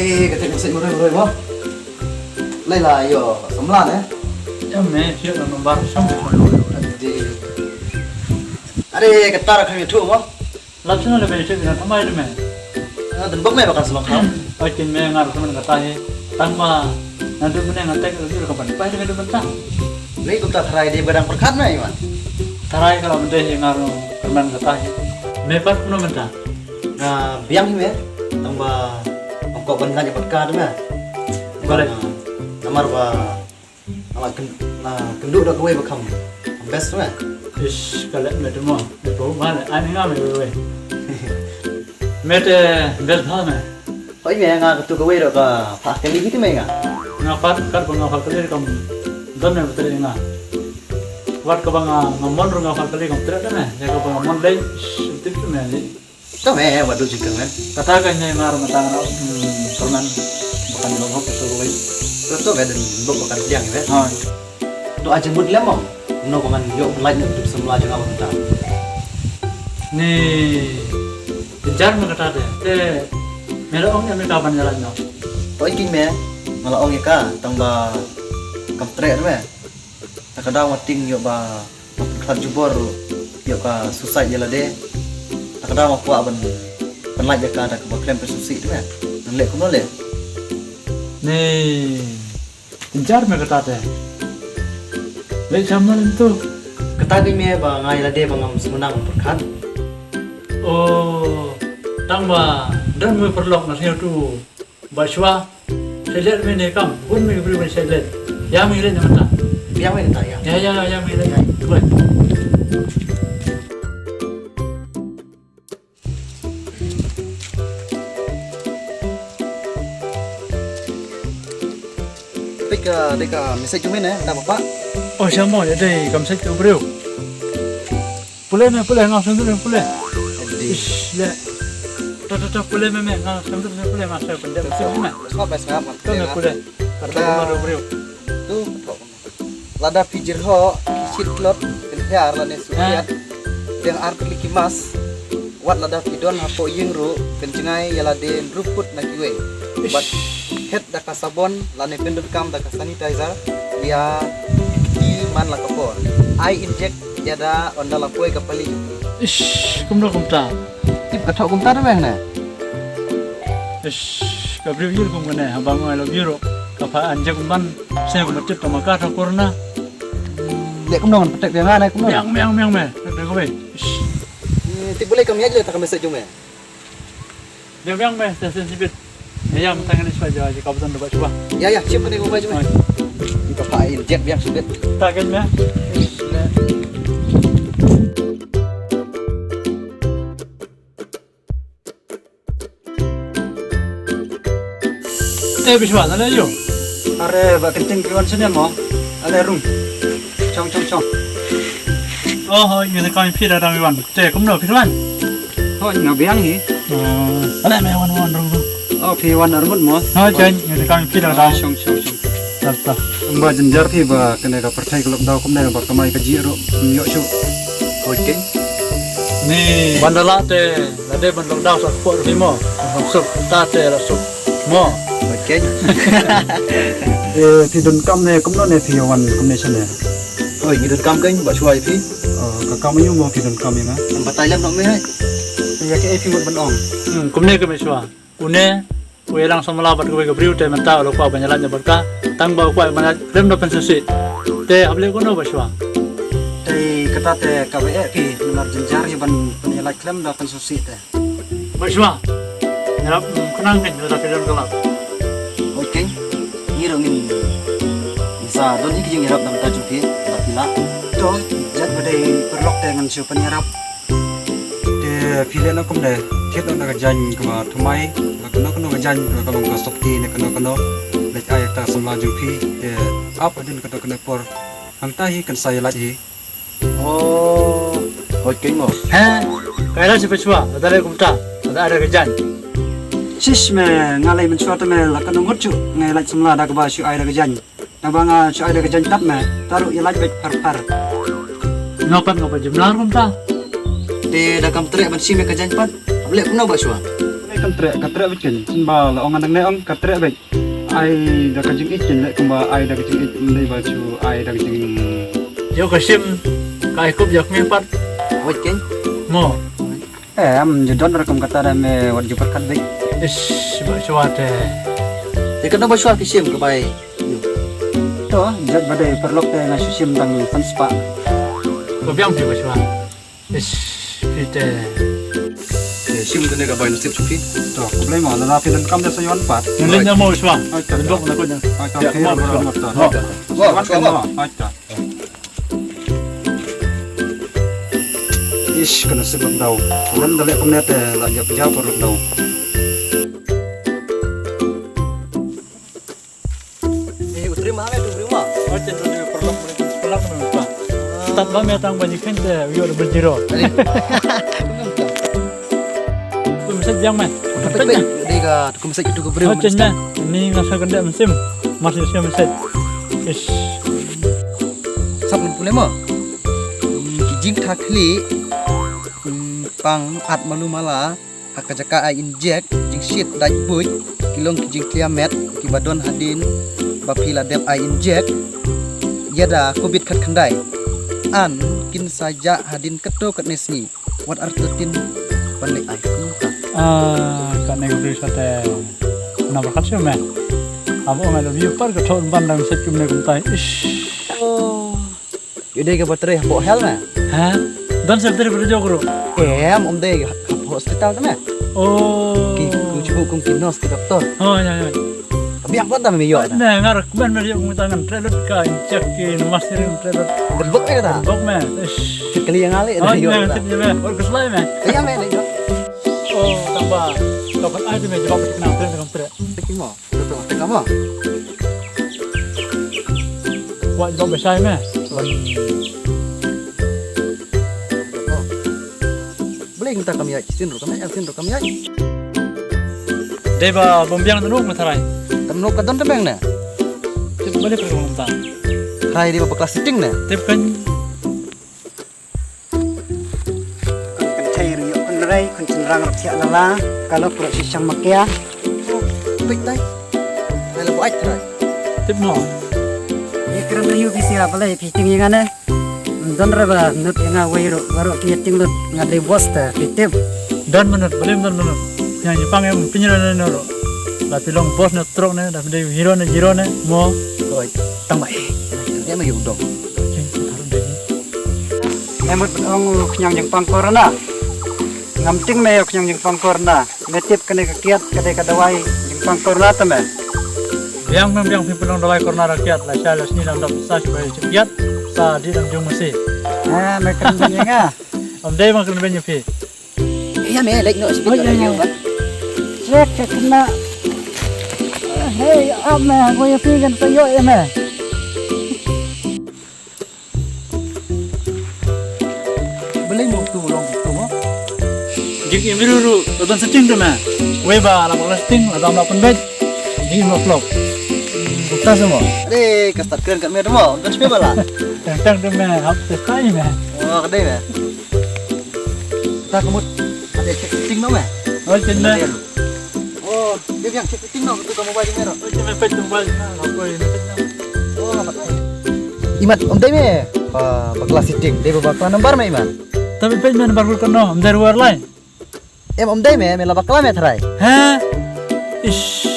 Đây cái thịt xịn rồi không? Đây là yo sấm lan đấy. Em mẹ chuyện là nó bán xong rồi Đi. À đây cái ta là không thu không? làm sao lại về chuyện là tham ai đấy mẹ Đừng bốc mẹ vào cần sấm không? ở trên mẹ ngar teman kata he tanpa nanti mana ngatek itu kapan pai dengan bentar Ini kita terai di badang perkat nih man. tarai kalau benda yang ngar teman kata he mepat pun bentar Nah biang ini ya. Tambah ongkok bandang yang perkat tuh mah. boleh Namar ba kenduk dah kue bekam. Best tuh mah. ish kalau mẹ tu mau di bawah mana ani ngam we mẹ te bel tha mẹ Ôi mẹ ngà tụ kue được phạt cái gì thế mày ngà? ngapat kar ngafal kali kam dan mẹ betul ngah wat ka bang ngamon ru ngafal kali kam tidak dah mẹ ya ka bang ngamon dai tip tu mẹ Tuh mẹ waduh jengkel man. kata kan nyai ngar mata ngau perman bukan ngomong betul we Tuh mẹ đừng bốc vào cần biang ya. ha Tuh aja mud lem mau. No kaman yo lain untuk semula jangan apa kita. ni kejar kata deh te mera ong yang kapan jalan no Ôi kinh mẹ. Malah ông ấy cả tambah cầm trek tuh mẹ. Kadang mating yo ba khad jubor yo ka susah je lah deh. Kadang mau kuat ben laj ka ada ke klaim persusi tuh mẹ. Nang lek kuno le. ni kejar kata deh lek zaman itu Ketagi mẹ ba ngai lah deh bangam semenang perkan. oh tangba dan me perlok na sel tu baswa selet me ne kam pun me beri me selet ya me le mata Biang mẹ tak ya. ya me le boleh Deka message cumin ya, tak apa. oh siapa ya deh kam set tu bro boleh ngau sendu boleh ish le tak boleh me ngau sendu boleh masa benda betul me Kau best ngap. kau nggak boleh kata baru bro Tuh, lada pijir ho, shit klot, penhiar lah nesuliat. Yang arti likimas, wat lada pidon hapo yingru, kencengai yala den ruput nakiwe. But head daka sabon, lane pendut kam daka sanitizer, dia di man la kapor. I inject yada onda la poe kapali. ish kumno kumta Tip kathok kumtar meh na. ish kabri yul kum kene habang ai lo biro kapa anja kumban saya kulo tip tamaka ta korna Dek kumnon petek yang ana kumnon. meang me ada kowe ish Tip boleh kami aja tak message jume. meang me sensibit ya tangan ni saja aja kabutan dapat coba Ya ya, siap kene kumai jume. Kita pa inject biang sulit. taken me biswa ada yo Are ba kencing kiwan senen mo. Ale rung. Chong. oh ini kami pira rami wan te kumno pirwan Ho nga biang hi. ala me wan rung Oh phi wan armut mo. ha chen ini kami pira rami Chong. ta Ba jenjar phi ba kene ka perthai klok daw kum ne ba kamai ka jiro yo chu. Oke. ni bandala te la de bandol daw sa por mo sup ta te la sup mo Oke. Phi dun kam ne kum no ne phi wan kum ne chane. Oi ni dun kam keng ba chuai phi. Ka kam yu mo phi dun kam ma. Ba tai lam nok me hai. Ya ke phi mut ban ong. kumne ke meswa une welang samala bat ke briu te menta lo pa banyalan berka tang ba kwa banyak rem do pensusi te able ko no baswa Tei kata te KWE phi nomor jenjar hi ban penilai klaim da konsusi te. baswa nyap kenang ke da kedon kala Oke. Ni rongin. Bisa don iki jeng yarap dam ta jupi da pila. To jat badai perlok dengan siu penyerap. De pile na kum de thiết nó là danh của thumai và nó là danh của các bạn sopti này nó để ai ta samla jupi de up adin cái por hang ta hi kan sai la hi. Oh, oke mo. ha kaila si baswa da le kumta da ada kejan Sis me ngalai mensuat me la kan ngot chu ngai la samla da ka ba siu ai da jan. Na banga siu ai da jan tap me taruh ya la bet par. ngopat jumlah kumta De da kam trek ban si me ka jan pat. Boleh kuno ba siu. katre bikin simba la ongan nang neong katre baik ai da kajing ikin le kumba ai da kajing ik mendai baju ai da kajing Yo kasim kai kup yak mempat wikin mo. am jodon rakam kata da me wat jupat kat baik Ish ba chwate. Thì cái nó bao nhiêu cái sim của bài to jat badai perlok te na susim tang fan spa Ko biang pi ba chwa. Ish pite. sim cái này cái bài nó xếp chụp phim to blai ma la pilan kam da sayon pat Nelen na mo chwa. ai ta Dok na ko na. ai ta Ya, ke mo, ro mo. ta Mo. wan kan ma ai ta ish kana sebab dau lan dale kumne te la jap jap perlok dau thì utri mah itu utri mah Oce tu ni perlok perlok na chwa. Tat ba me tang banyak kente yo de berjiro. Ku mesti biang me. tapi baik đi cả cũng sẽ itu ke beri Oce na ni ngasa kende mesim. Masih sia meset. Ish sắp mình pulih mah kijing thakli pang at malu mala hakajaka ai inject jing shit dai buj kilong kijing kliamet kibadon hadin bapila dep ai inject yada kubit khat khandai an kin saja hadin keto kat nesni what are tin pandai ai kuka kan nego beri sate. Na berkat sia me. Abo ngai lo view par ko thon bandang set kum ne kum tai. Ish. oh yaudah ke baterai bawa hel na Ha? Dan sebentar berjauh kru. em om đây hospital kan Oh. ki coba kum kinos ke doktor Oh ya ya. biak banget tapi yo Nah, ngarak ben berjauh kum tangan trelut ka cek ki masirin trelut. berbek ya kata Bok me. Ish. sekali yang ali Oh ada yo ya, kata tip ya me. Or keslai me. iya men yo Oh, tambah. Dapat aja me jawab kenang tren dengan tre. Teki mo betul teka mo Wa jawab besai me. boleh minta kami ya sinro kami ya Deba bombiang tenung matarai. tenu kadon tebeng na Tip balik ke rumah tang. hai di bapak kelas sitting na Tip kan kan thai ri kan rai kan cenderang rakhya lala kalau proses yang makia pik dai hai la buat trai tip no. ikram yu bisi apalai fiting yang ane don raba nut yang awairu baru kiting lut ngadai bosta fitip Dan menurut belum dan menurut. Yang Jepang yang penyeran nero. Tapi long bos na truk na, tapi dia hero na mo. rồi tăng mày em mà hiểu đồng Cing, taruh deh. emut ong yang pangkorna ngamting meyok yang pangkorna netip kene kekiat kade kadawai yang pangkorna tame Biang pimpin dalai korna rakyat lah saya sini dalam dapat sa supaya cekiat sa di dalam jung masih. mekan benyenga Om dai makan banyak pi. em mẹ lấy nữa Oh, iya, iya. cek kena hei ame gue pigan sayo eme beli một tủ lòng tủ không Jik ini dulu, tonton setting tu mah. Weba lah kalau setting, lah dalam lapan bed. Jik mau vlog. Bukan semua. đây cái tật cơn cận mẹ đúng không con biết bao là Tentang tu mah, hap terkai mah. cái đây mẹ ta có một ada cek ting đâu mẹ Oh cina, oh dia yang cek ting đâu tu kamu baju merah oh cina pet tumbal. Apa ini? oh imat om teh mẹ bakal sitting dia bakal nomor mẹ imat Tapi pet mana baru kena, om dari luar lain. em om teh mẹ mẹ là bakal mẹ thay Hah? Ish.